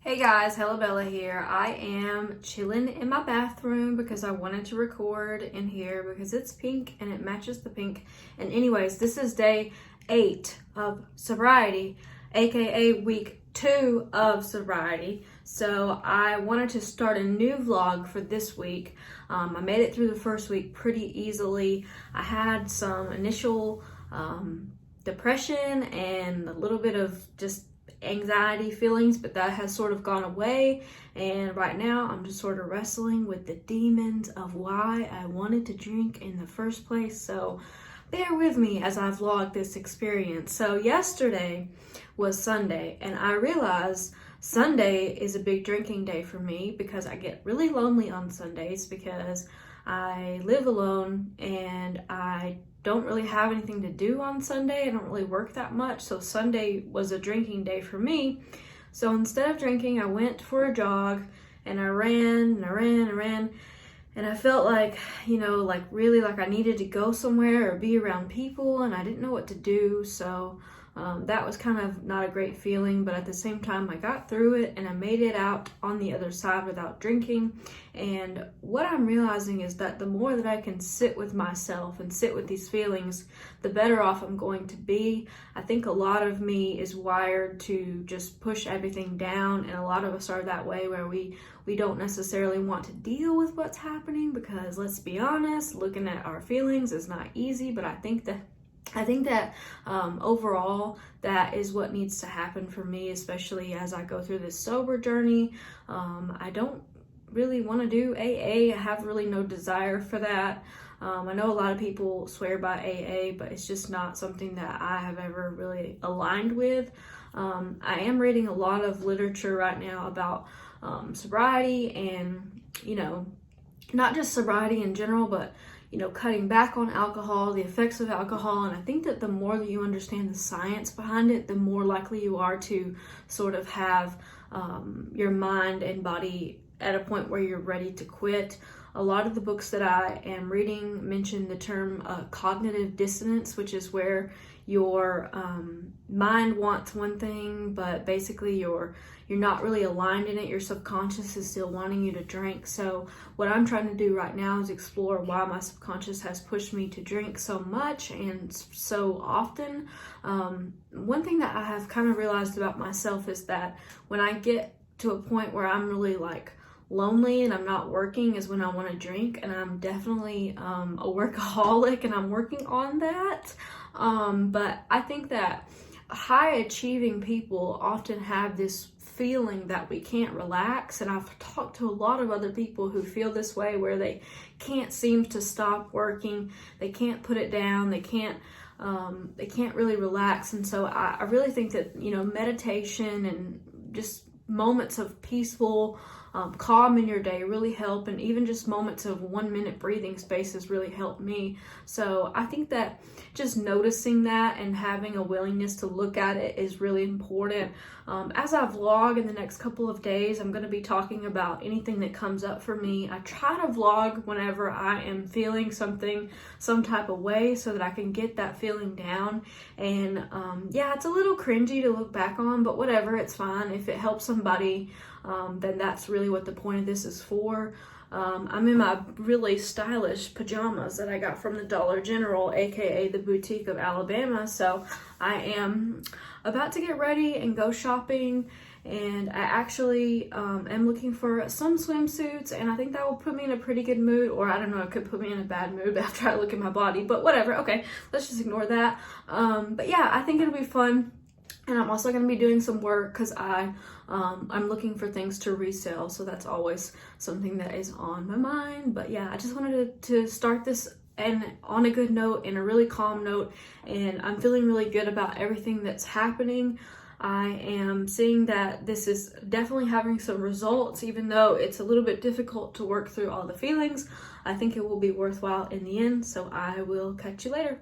Hey guys, Hella Bella here. I am chilling in my bathroom because I wanted to record in here because it's pink and it matches the pink. And anyways, this is day 8 of sobriety, aka week 2 of sobriety. So I wanted to start a new vlog for this week. I made it through the first week pretty easily. I had some initial depression and a little bit of just anxiety feelings, but that has sort of gone away, and right now I'm just sort of wrestling with the demons of why I wanted to drink in the first place. So bear with me as I vlog this experience. So yesterday was Sunday, and I realized Sunday is a big drinking day for me because I get really lonely on Sundays because I live alone and I don't really have anything to do on Sunday. I don't really work that much, so Sunday was a drinking day for me. So instead of drinking, I went for a jog and I ran, and I felt like, really like I needed to go somewhere or be around people, and I didn't know what to do. So that was kind of not a great feeling, but at the same time I got through it and I made it out on the other side without drinking. And what I'm realizing is that the more that I can sit with myself and sit with these feelings, the better off I'm going to be. I think a lot of me is wired to just push everything down, and a lot of us are that way where we don't necessarily want to deal with what's happening because, let's be honest, looking at our feelings is not easy. But I think that overall, that is what needs to happen for me, especially as I go through this sober journey. I don't really want to do AA. I have really no desire for that. I know a lot of people swear by AA, but it's just not something that I have ever really aligned with. I am reading a lot of literature right now about sobriety and, not just sobriety in general, but cutting back on alcohol, the effects of alcohol. And I think that the more that you understand the science behind it, the more likely you are to sort of have your mind and body at a point where you're ready to quit. A lot of the books that I am reading mention the term cognitive dissonance, which is where your mind wants one thing, but basically you're not really aligned in it. Your subconscious is still wanting you to drink. So what I'm trying to do right now is explore why my subconscious has pushed me to drink so much and so often. One thing that I have kind of realized about myself is that when I get to a point where I'm really lonely and I'm not working is when I want to drink, and I'm definitely a workaholic and I'm working on that. But I think that high achieving people often have this feeling that we can't relax, and I've talked to a lot of other people who feel this way, where they can't seem to stop working, they can't put it down, they can't really relax. And so I really think that meditation and just moments of peaceful calm in your day really help, and even just moments of 1 minute breathing spaces really help me. So I think that just noticing that and having a willingness to look at it is really important. As I vlog in the next couple of days, I'm going to be talking about anything that comes up for me. I try to vlog whenever I am feeling something some type of way so that I can get that feeling down. And it's a little cringy to look back on, but whatever, it's fine. If it helps somebody, then that's really what the point of this is for. I'm in my really stylish pajamas that I got from the Dollar General, aka the Boutique of Alabama. So I am about to get ready and go shopping, and I actually am looking for some swimsuits, and I think that will put me in a pretty good mood. Or I don't know, it could put me in a bad mood after I look at my body, but whatever. Okay, let's just ignore that. But yeah, I think it'll be fun. And I'm also going to be doing some work because I'm looking for things to resell. So that's always something that is on my mind. But yeah, I just wanted to start this and on a good note, and a really calm note. And I'm feeling really good about everything that's happening. I am seeing that this is definitely having some results, even though it's a little bit difficult to work through all the feelings. I think it will be worthwhile in the end. So I will catch you later.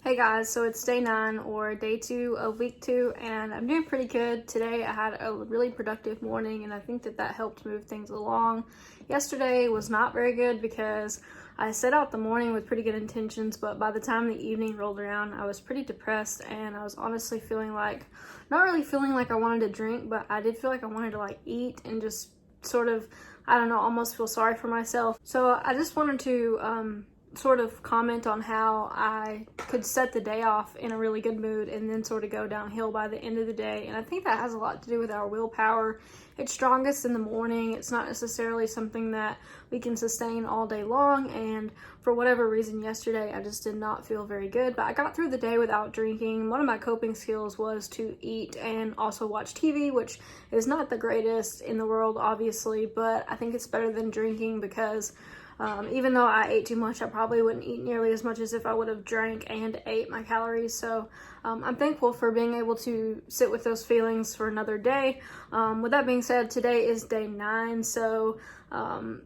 Hey guys, so it's day 9 or day 2 of week 2, and I'm doing pretty good. Today I had a really productive morning, and I think that helped move things along. Yesterday was not very good because I set out the morning with pretty good intentions, but by the time the evening rolled around, I was pretty depressed, and I was honestly not really feeling like I wanted to drink, but I did feel like I wanted to like eat and just sort of, I don't know, almost feel sorry for myself. So I just wanted to sort of comment on how I could set the day off in a really good mood and then sort of go downhill by the end of the day. And I think that has a lot to do with our willpower. It's strongest in the morning. It's not necessarily something that we can sustain all day long, and for whatever reason yesterday I just did not feel very good, but I got through the day without drinking. One of my coping skills was to eat and also watch TV, which is not the greatest in the world obviously, but I think it's better than drinking because even though I ate too much, I probably wouldn't eat nearly as much as if I would have drank and ate my calories. So I'm thankful for being able to sit with those feelings for another day. With that being said, today is day 9. So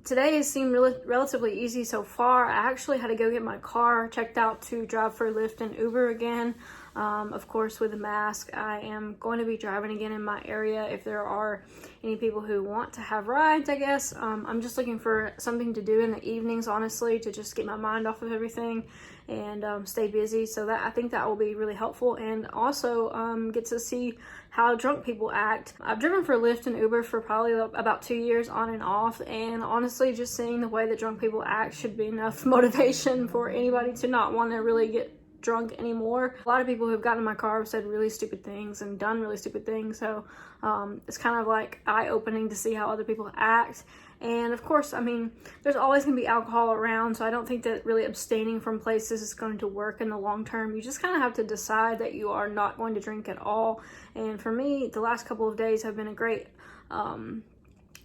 today has seemed relatively easy so far. I actually had to go get my car checked out to drive for Lyft and Uber again. Of course, with a mask, I am going to be driving again in my area if there are any people who want to have rides, I guess. I'm just looking for something to do in the evenings, honestly, to just get my mind off of everything and stay busy. So I think that will be really helpful, and also get to see how drunk people act. I've driven for Lyft and Uber for probably about 2 years on and off, and honestly, just seeing the way that drunk people act should be enough motivation for anybody to not want to really get drunk anymore. A lot of people who've gotten in my car have said really stupid things and done really stupid things, so it's kind of like eye-opening to see how other people act. And of course, I mean, there's always going to be alcohol around, so I don't think that really abstaining from places is going to work in the long term. You just kind of have to decide that you are not going to drink at all. And for me, the last couple of days have been a great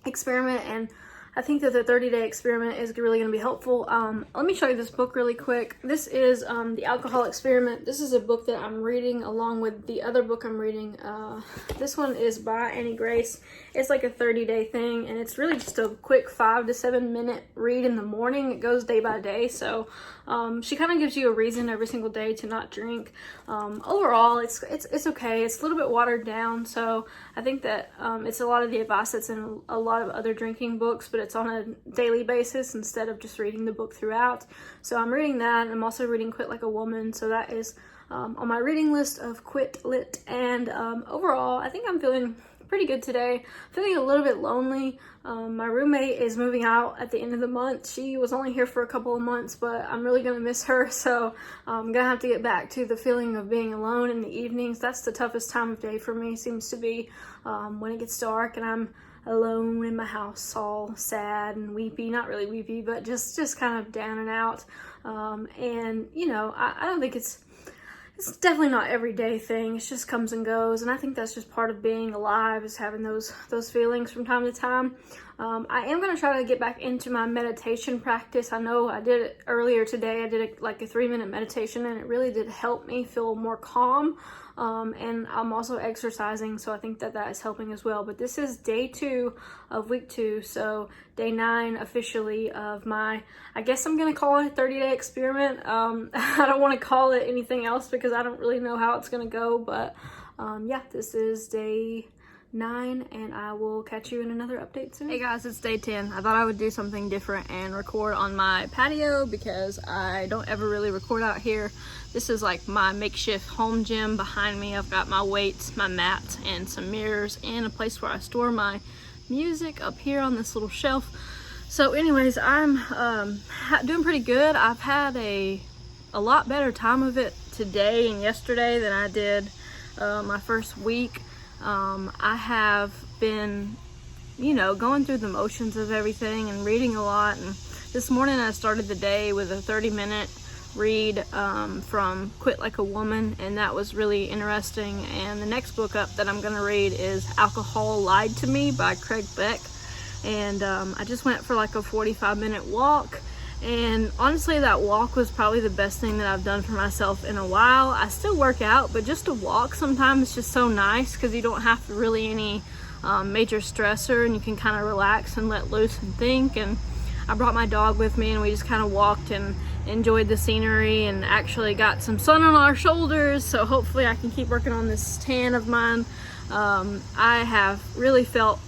experiment, and I think that the 30-day experiment is really going to be helpful. Let me show you this book really quick. This is The Alcohol Experiment. This is a book that I'm reading along with the other book I'm reading. This one is by Annie Grace. It's like a 30-day thing, and it's really just a quick 5 to 7 minute read in the morning. It goes day by day, so she kind of gives you a reason every single day to not drink. Overall, it's okay. It's a little bit watered down, so I think that it's a lot of the advice that's in a lot of other drinking books, but it's on a daily basis instead of just reading the book throughout. So I'm reading that. I'm also reading Quit Like a Woman, so that is on my reading list of Quit Lit. And overall, I think I'm feeling pretty good today. I'm feeling a little bit lonely. My roommate is moving out at the end of the month. She was only here for a couple of months, but I'm really gonna miss her, so I'm gonna have to get back to the feeling of being alone in the evenings. That's the toughest time of day for me, seems to be when it gets dark and I'm alone in my house, all sad and weepy. Not really weepy, but just kind of down and out. And you know, I don't think it's definitely not everyday thing. It just comes and goes, and I think that's just part of being alive, is having those feelings from time to time. I am going to try to get back into my meditation practice. I know I did it earlier today. I did like a 3-minute meditation, and it really did help me feel more calm. And I'm also exercising, so I think that is helping as well. But this is day 2 of week 2, so day 9 officially of my, I guess I'm gonna call it a 30-day experiment. I don't want to call it anything else because I don't really know how it's gonna go, but yeah, this is day 9, and I will catch you in another update soon. Hey guys, it's day 10. I thought I would do something different and record on my patio because I don't ever really record out here. This is like my makeshift home gym. Behind me I've got my weights, my mat, and some mirrors, and a place where I store my music up here on this little shelf. So anyways, I'm doing pretty good. I've had a lot better time of it today and yesterday than I did my first week. I have been, you know, going through the motions of everything and reading a lot, and this morning I started the day with a 30-minute read from Quit Like a Woman, and that was really interesting. And the next book up that I'm going to read is Alcohol Lied to Me by Craig Beck, and I just went for like a 45-minute walk, and honestly that walk was probably the best thing that I've done for myself in a while. I still work out, but just to walk sometimes is just so nice because you don't have really any major stressor, and you can kind of relax and let loose and think. And I brought my dog with me and we just kind of walked and enjoyed the scenery and actually got some sun on our shoulders. So hopefully I can keep working on this tan of mine. I have really felt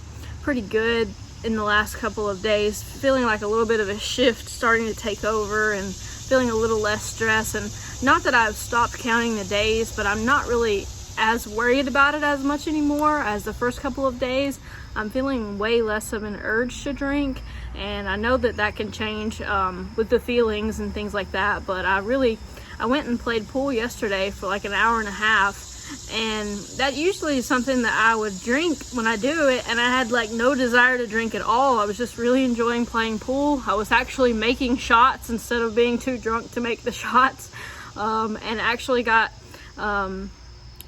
pretty good in the last couple of days, feeling like a little bit of a shift starting to take over and feeling a little less stress. And not that I've stopped counting the days, but I'm not really as worried about it as much anymore as the first couple of days. I'm feeling way less of an urge to drink, and I know that that can change with the feelings and things like that. But I went and played pool yesterday for like an hour and a half, and that usually is something that I would drink when I do it, and I had like no desire to drink at all. I was just really enjoying playing pool. I was actually making shots instead of being too drunk to make the shots, and actually got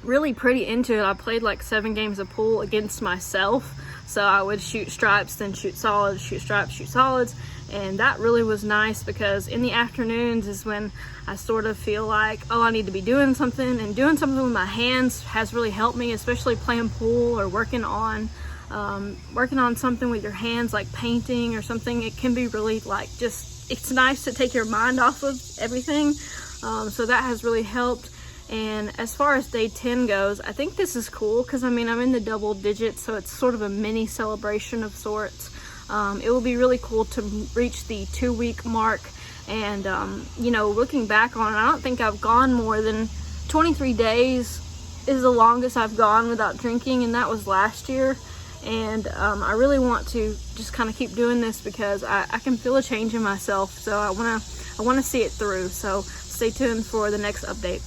really pretty into it. I played like 7 games of pool against myself. So I would shoot stripes, then shoot solids, shoot stripes, shoot solids. And that really was nice because in the afternoons is when I sort of feel like, oh, I need to be doing something. And doing something with my hands has really helped me, especially playing pool or working on something with your hands, like painting or something. It can be really like it's nice to take your mind off of everything. So that has really helped. And as far as day 10 goes, I think this is cool because I'm in the double digits, so it's sort of a mini celebration of sorts. It will be really cool to reach the 2-week mark. And, looking back on it, I don't think I've gone more than 23 days is the longest I've gone without drinking, and that was last year. And I really want to just kind of keep doing this because I can feel a change in myself. So I want to see it through. So stay tuned for the next update.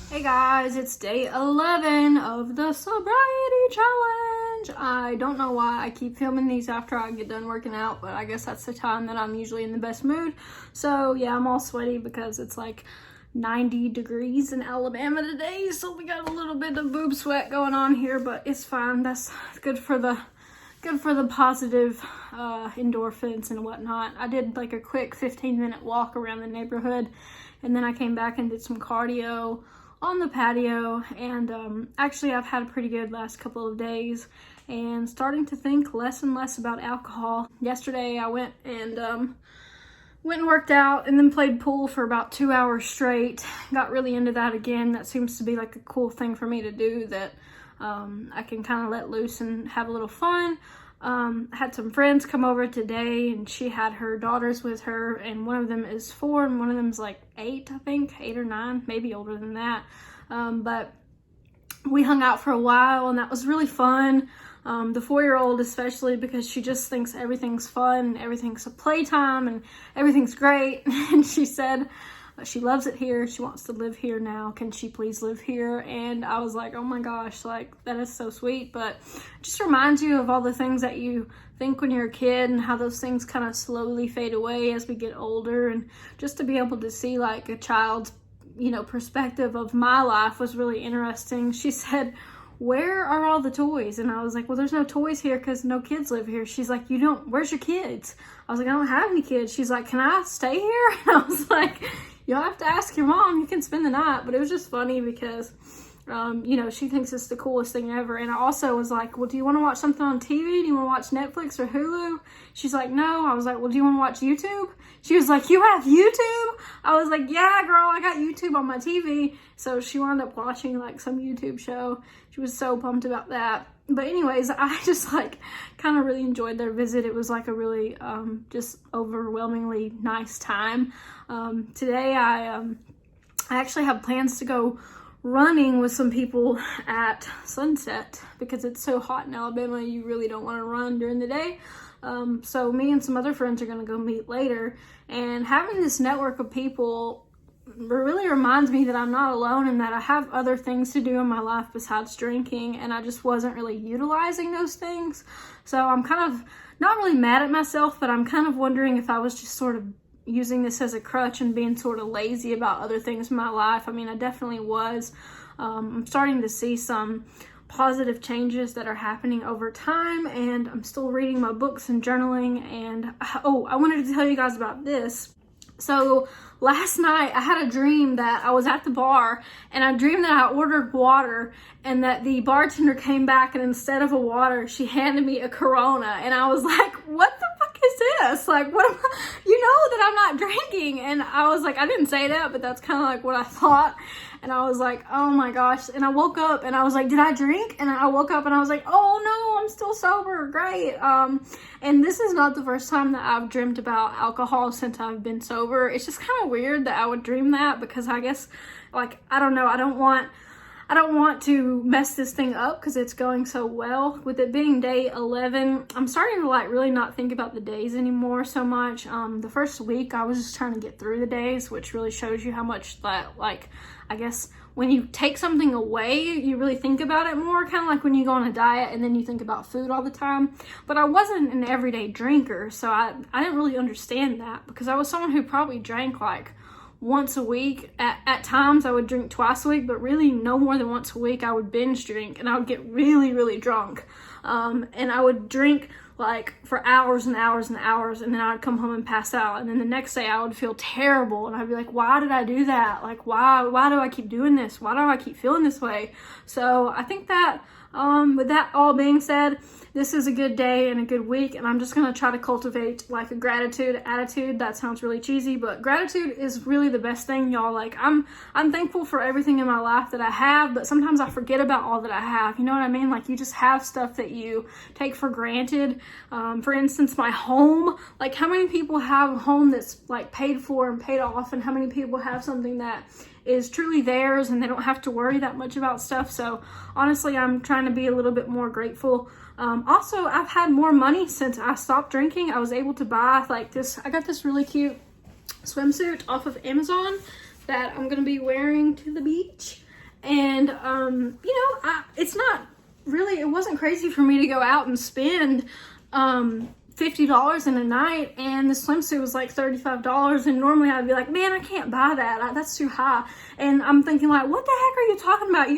Hey guys, it's day 11 of the sobriety challenge. I don't know why I keep filming these after I get done working out, but I guess that's the time that I'm usually in the best mood. So yeah, I'm all sweaty because it's like 90 degrees in Alabama today, so we got a little bit of boob sweat going on here, but it's fine. That's good for the positive endorphins and whatnot. I did like a quick 15-minute walk around the neighborhood, and then I came back and did some cardio on the patio. And actually I've had a pretty good last couple of days and starting to think less and less about alcohol. Yesterday I went and worked out and then played pool for about 2 hours straight. Got really into that again. That seems to be like a cool thing for me to do, that I can kind of let loose and have a little fun. Had some friends come over today, and she had her daughters with her, and one of them is 4 and one of them is like 8, I think, 8 or 9, maybe older than that. But we hung out for a while, and that was really fun. The 4-year-old especially, because she just thinks everything's fun and everything's a playtime and everything's great. And she said she loves it here. She wants to live here now. Can she please live here? And I was like, oh my gosh, like that is so sweet. But it just reminds you of all the things that you think when you're a kid and how those things kind of slowly fade away as we get older. And just to be able to see like a child's, perspective of my life was really interesting. She said, where are all the toys? And I was like, well, there's no toys here because no kids live here. She's like, where's your kids? I was like, I don't have any kids. She's like, can I stay here? And I was like, you'll have to ask your mom. You can spend the night. But it was just funny because, she thinks it's the coolest thing ever. And I also was like, well, do you want to watch something on TV? Do you want to watch Netflix or Hulu? She's like, no. I was like, well, do you want to watch YouTube? She was like, you have YouTube? I was like, yeah, girl, I got YouTube on my TV. So she wound up watching like some YouTube show. She was so pumped about that. But anyways, I just like kind of really enjoyed their visit. It was like a really just overwhelmingly nice time. Today I actually have plans to go running with some people at sunset because it's so hot in Alabama. You really don't want to run during the day. So me and some other friends are going to go meet later, and having this network of people really reminds me that I'm not alone and that I have other things to do in my life besides drinking, and I just wasn't really utilizing those things. So I'm kind of not really mad at myself, but I'm kind of wondering if I was just sort of using this as a crutch and being sort of lazy about other things in my life. I mean, I definitely was. I'm starting to see some positive changes that are happening over time, and I'm still reading my books and journaling. And I wanted to tell you guys about this. So last night I had a dream that I was at the bar, and I dreamed that I ordered water and that the bartender came back, and instead of a water she handed me a Corona, and I was like, what the fuck is this? Like, what am I, you know that I'm not drinking. And I was like, I didn't say that, but that's kind of like what I thought. And I was like, oh my gosh. And I woke up and I was like, did I drink? And I woke up and I was like, oh no, I'm still sober. Great. And this is not the first time that I've dreamt about alcohol since I've been sober. It's just kind of weird that I would dream that, because I guess, like, I don't know. I don't want to mess this thing up because it's going so well. With it being day 11, I'm starting to like really not think about the days anymore so much. The first week I was just trying to get through the days, which really shows you how much that, like, I guess when you take something away, you really think about it more, kind of like when you go on a diet and then you think about food all the time. But I wasn't an everyday drinker, so I didn't really understand that, because I was someone who probably drank like once a week. At times I would drink twice a week, but really no more than once a week. I would binge drink and I would get really, really drunk. And I would drink like for hours and hours and hours, and then I'd come home and pass out. And then the next day I would feel terrible, and I'd be like, why did I do that? Like, why do I keep doing this? Why do I keep feeling this way? So I think that with that all being said, this is a good day and a good week, and I'm just going to try to cultivate like a gratitude attitude. That sounds really cheesy, but gratitude is really the best thing, y'all. Like, I'm thankful for everything in my life that I have, but sometimes I forget about all that I have. You know what I mean? Like, you just have stuff that you take for granted. For instance, my home. Like, how many people have a home that's like paid for and paid off, and how many people have something that is truly theirs and they don't have to worry that much about stuff? So honestly, I'm trying to be a little bit more grateful. Also, I've had more money since I stopped drinking. I was able to buy like this. I got this really cute swimsuit off of Amazon that I'm gonna be wearing to the beach. And you know, it's not really, it wasn't crazy for me to go out and spend $50 in a night, and the swimsuit was like $35, and normally I'd be like, man, I can't buy that, that's too high. And I'm thinking like, what the heck are you talking about?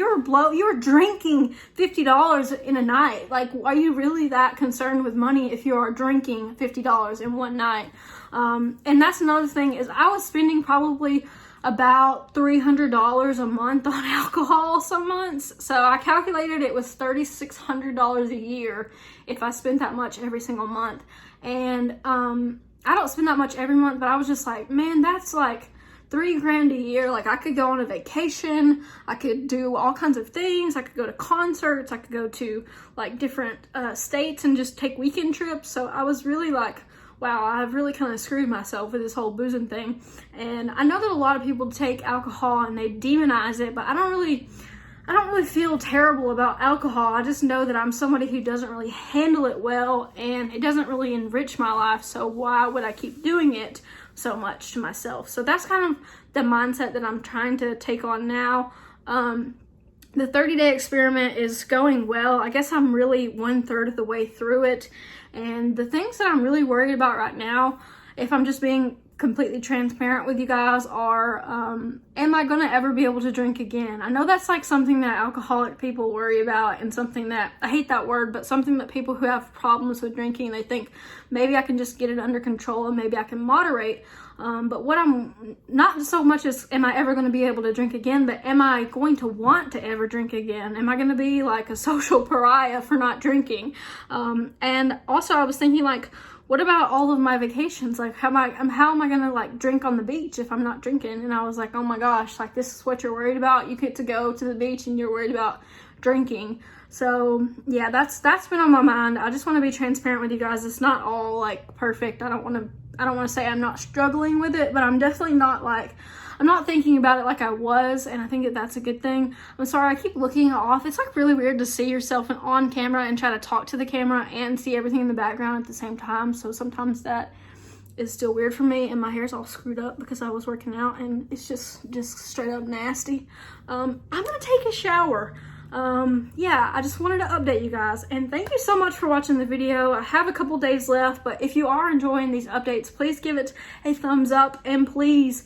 You're drinking $50 in a night. Like, are you really that concerned with money if you are drinking $50 in one night? And that's another thing, is I was spending probably about $300 a month on alcohol some months. So I calculated it was $3,600 a year if I spent that much every single month. And I don't spend that much every month, but I was just like, man, that's like $3,000 a year. Like, I could go on a vacation, I could do all kinds of things, I could go to concerts, I could go to like different states and just take weekend trips. So I was really like, wow, I've really kind of screwed myself with this whole boozing thing. And I know that a lot of people take alcohol and they demonize it, but I don't really feel terrible about alcohol. I just know that I'm somebody who doesn't really handle it well, and it doesn't really enrich my life. So why would I keep doing it so much to myself? So that's kind of the mindset that I'm trying to take on now. The 30-day experiment is going well. I guess I'm really 1/3 of the way through it. And the things that I'm really worried about right now, if I'm just being completely transparent with you guys, are am I gonna ever be able to drink again? I know that's like something that alcoholic people worry about, and something that, I hate that word, but something that people who have problems with drinking, they think maybe I can just get it under control and maybe I can moderate. But what I'm not so much as, am I ever going to be able to drink again, but am I going to want to ever drink again? Am I going to be like a social pariah for not drinking? And also I was thinking, like, what about all of my vacations? Like, how am I going to like drink on the beach if I'm not drinking? And I was like, oh my gosh, like, this is what you're worried about? You get to go to the beach and you're worried about drinking. So yeah, that's been on my mind. I just want to be transparent with you guys. It's not all like perfect. I don't want to say I'm not struggling with it, but I'm definitely not like, I'm not thinking about it like I was, and I think that that's a good thing. I'm sorry, I keep looking off. It's like really weird to see yourself on camera and try to talk to the camera and see everything in the background at the same time. So sometimes that is still weird for me, and my hair's all screwed up because I was working out, and it's just straight up nasty. I'm gonna take a shower. Yeah, I just wanted to update you guys, and thank you so much for watching the video. I have a couple days left, but if you are enjoying these updates, please give it a thumbs up, and please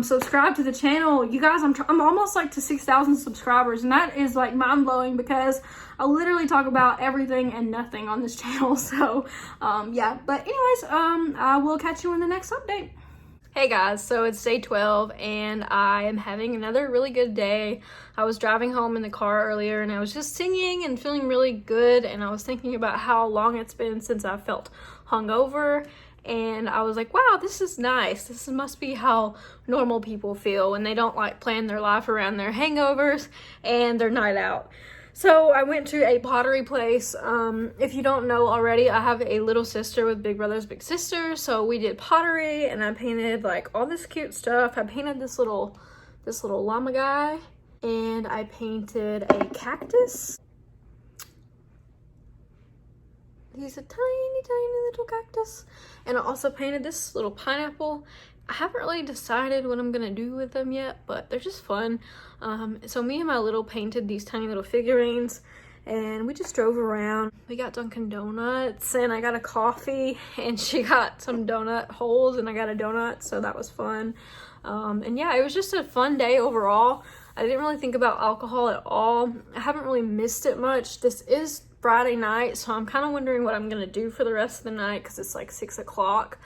subscribe to the channel. You guys, I'm almost like to 6,000 subscribers, and that is like mind-blowing because I literally talk about everything and nothing on this channel. So yeah, but anyways, I will catch you in the next update. Hey guys, so it's day 12 and I am having another really good day. I was driving home in the car earlier and I was just singing and feeling really good, and I was thinking about how long it's been since I felt hungover, and I was like, wow, this is nice. This must be how normal people feel when they don't like plan their life around their hangovers and their night out. So I went to a pottery place. If you don't know already, I have a little sister with big brothers, big sisters. So we did pottery, and I painted like all this cute stuff. I painted this little llama guy, and I painted a cactus. He's a tiny, tiny little cactus. And I also painted this little pineapple. I haven't really decided what I'm gonna do with them yet, but they're just fun. So me and my little painted these tiny little figurines, and we just drove around. We got Dunkin' Donuts, and I got a coffee, and she got some donut holes, and I got a donut, so that was fun. And yeah, it was just a fun day overall. I didn't really think about alcohol at all. I haven't really missed it much. This is Friday night, so I'm kind of wondering what I'm gonna do for the rest of the night because it's like 6 o'clock.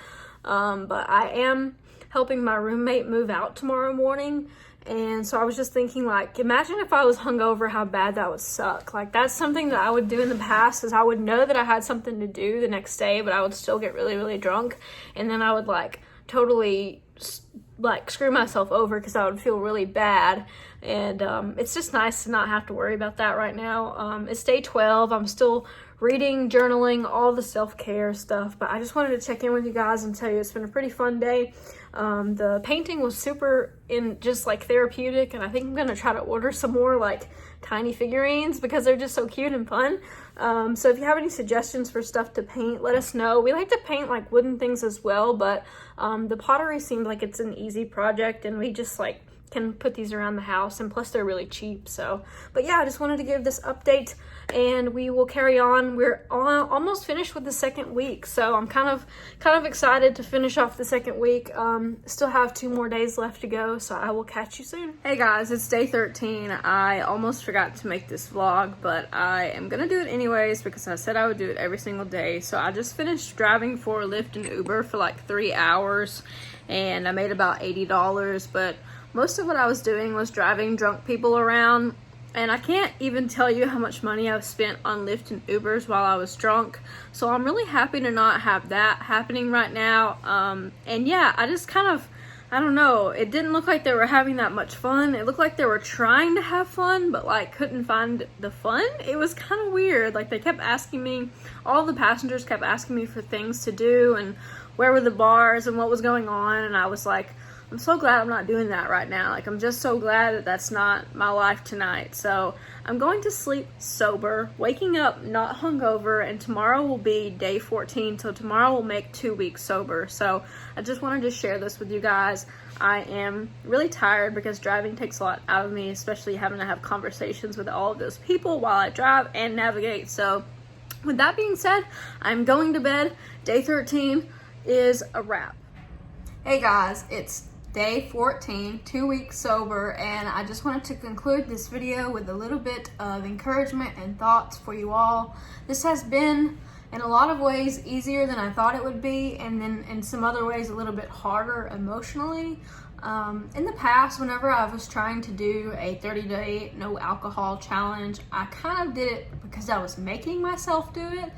But I am helping my roommate move out tomorrow morning, and so I was just thinking, like, imagine if I was hungover, how bad that would suck. Like, that's something that I would do in the past, is I would know that I had something to do the next day, but I would still get really, really drunk, and then I would like totally like screw myself over because I would feel really bad. And it's just nice to not have to worry about that right now. It's day 12. I'm still reading, journaling, all the self-care stuff, but I just wanted to check in with you guys and tell you it's been a pretty fun day. The painting was super just like therapeutic, and I think I'm gonna try to order some more like tiny figurines because they're just so cute and fun. So if you have any suggestions for stuff to paint, let us know. We like to paint like wooden things as well, but the pottery seemed like it's an easy project, and we just like can put these around the house, and plus they're really cheap. So, but yeah, I just wanted to give this update, and we will carry on. We're almost finished with the second week, so I'm kind of excited to finish off the second week. Still have 2 more days left to go, so I will catch you soon. Hey guys, it's day 13. I almost forgot to make this vlog, but I am gonna do it anyways because I said I would do it every single day. So I just finished driving for Lyft and Uber for like 3 hours, and I made about $80, but most of what I was doing was driving drunk people around, and I can't even tell you how much money I've spent on Lyft and Ubers while I was drunk. So I'm really happy to not have that happening right now. And yeah, I just I don't know, it didn't look like they were having that much fun. It looked like they were trying to have fun, but like couldn't find the fun. It was kind of weird. Like, they kept asking me, all the passengers kept asking me for things to do and where were the bars and what was going on, and I was like, I'm so glad I'm not doing that right now. Like, I'm just so glad that that's not my life tonight. So I'm going to sleep sober, waking up not hungover, and tomorrow will be day 14. So tomorrow will make 2 weeks sober. So I just wanted to share this with you guys. I am really tired because driving takes a lot out of me, especially having to have conversations with all of those people while I drive and navigate. So with that being said, I'm going to bed. Day 13 is a wrap. Hey guys, it's day 14, 2 weeks sober, and I just wanted to conclude this video with a little bit of encouragement and thoughts for you all. This has been, in a lot of ways, easier than I thought it would be, and then in some other ways a little bit harder emotionally. In the past, whenever I was trying to do a 30-day no alcohol challenge, I kind of did it because I was making myself do it,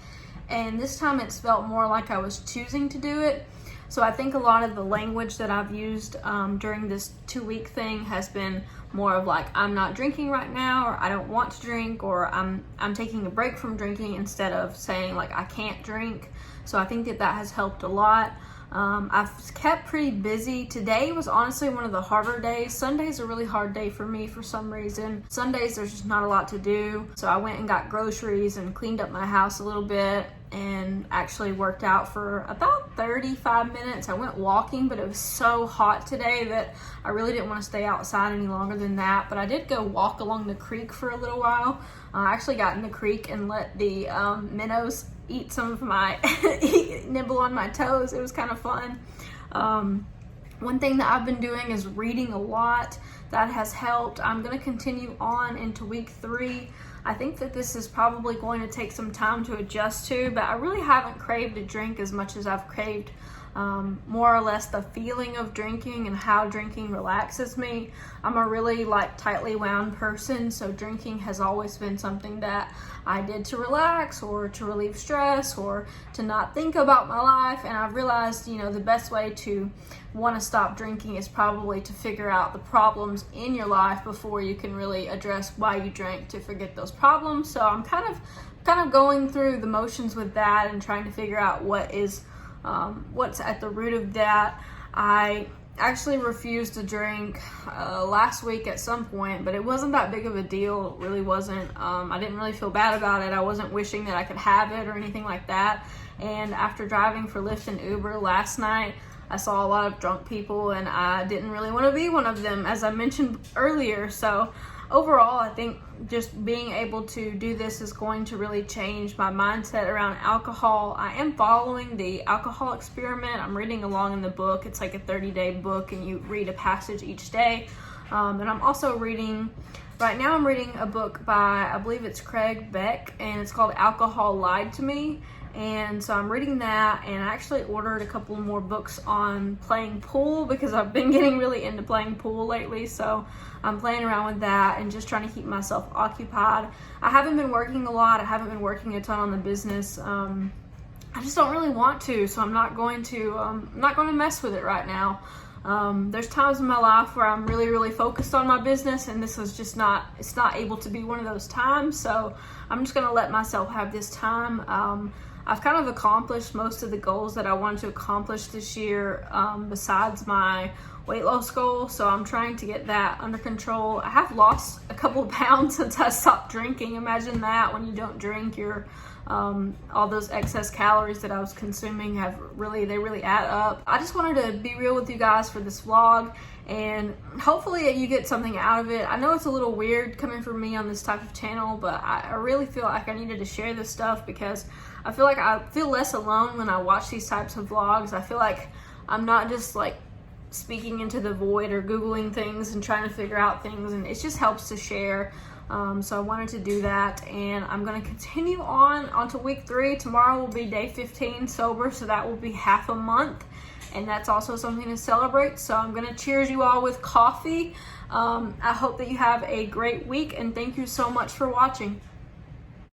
and this time it's felt more like I was choosing to do it. So I think a lot of the language that I've used during this 2-week thing has been more of like, I'm not drinking right now, or I don't want to drink, or I'm taking a break from drinking, instead of saying like I can't drink. So I think that has helped a lot. I've kept pretty busy. Today was honestly one of the harder days. Sunday's a really hard day for me for some reason. Sundays there's just not a lot to do. So I went and got groceries and cleaned up my house a little bit, and actually worked out for about 35 minutes. I went walking, but it was so hot today that I really didn't want to stay outside any longer than that. But I did go walk along the creek for a little while. I actually got in the creek and let the minnows eat some of my nibble on my toes. It was kind of fun. One thing that I've been doing is reading a lot. That has helped. I'm going to continue on into week 3. I think that this is probably going to take some time to adjust to, but I really haven't craved a drink as much as I've craved more or less the feeling of drinking and how drinking relaxes me. I'm a really tightly wound person, so drinking has always been something that I did to relax or to relieve stress or to not think about my life. And I've realized, the best way to want to stop drinking is probably to figure out the problems in your life before you can really address why you drank to forget those problems. So I'm kind of going through the motions with that and trying to figure out what's at the root of that. I actually refused to drink last week at some point, but it wasn't that big of a deal. It really wasn't. I didn't really feel bad about it. I wasn't wishing that I could have it or anything like that. And after driving for Lyft and Uber last night, I saw a lot of drunk people, and I didn't really want to be one of them, as I mentioned earlier. So overall, I think just being able to do this is going to really change my mindset around alcohol. I am following the alcohol experiment. I'm reading along in the book. It's like a 30-day book, and you read a passage each day. And I'm also right now I'm reading a book by, I believe it's Craig Beck, and it's called Alcohol Lied to Me. And so I'm reading that, and I actually ordered a couple more books on playing pool because I've been getting really into playing pool lately. So I'm playing around with that and just trying to keep myself occupied. I haven't been working a lot. I haven't been working a ton on the business. I just don't really want to, so I'm not going to mess with it right now. There's times in my life where I'm really, really focused on my business, and this is just it's not able to be one of those times. So I'm just going to let myself have this time. I've kind of accomplished most of the goals that I wanted to accomplish this year, besides my weight loss goal. So I'm trying to get that under control. I have lost a couple of pounds since I stopped drinking. Imagine that. When you don't drink, all those excess calories that I was consuming they really add up. I just wanted to be real with you guys for this vlog, and hopefully you get something out of it. I know it's a little weird coming from me on this type of channel, but I really feel like I needed to share this stuff because I feel like I feel less alone when I watch these types of vlogs. I feel like I'm not just speaking into the void or Googling things and trying to figure out things, and it just helps to share. So I wanted to do that, and I'm going to continue onto week 3. Tomorrow will be day 15 sober, so that will be half a month, and that's also something to celebrate. So I'm going to cheers you all with coffee. I hope that you have a great week, and thank you so much for watching.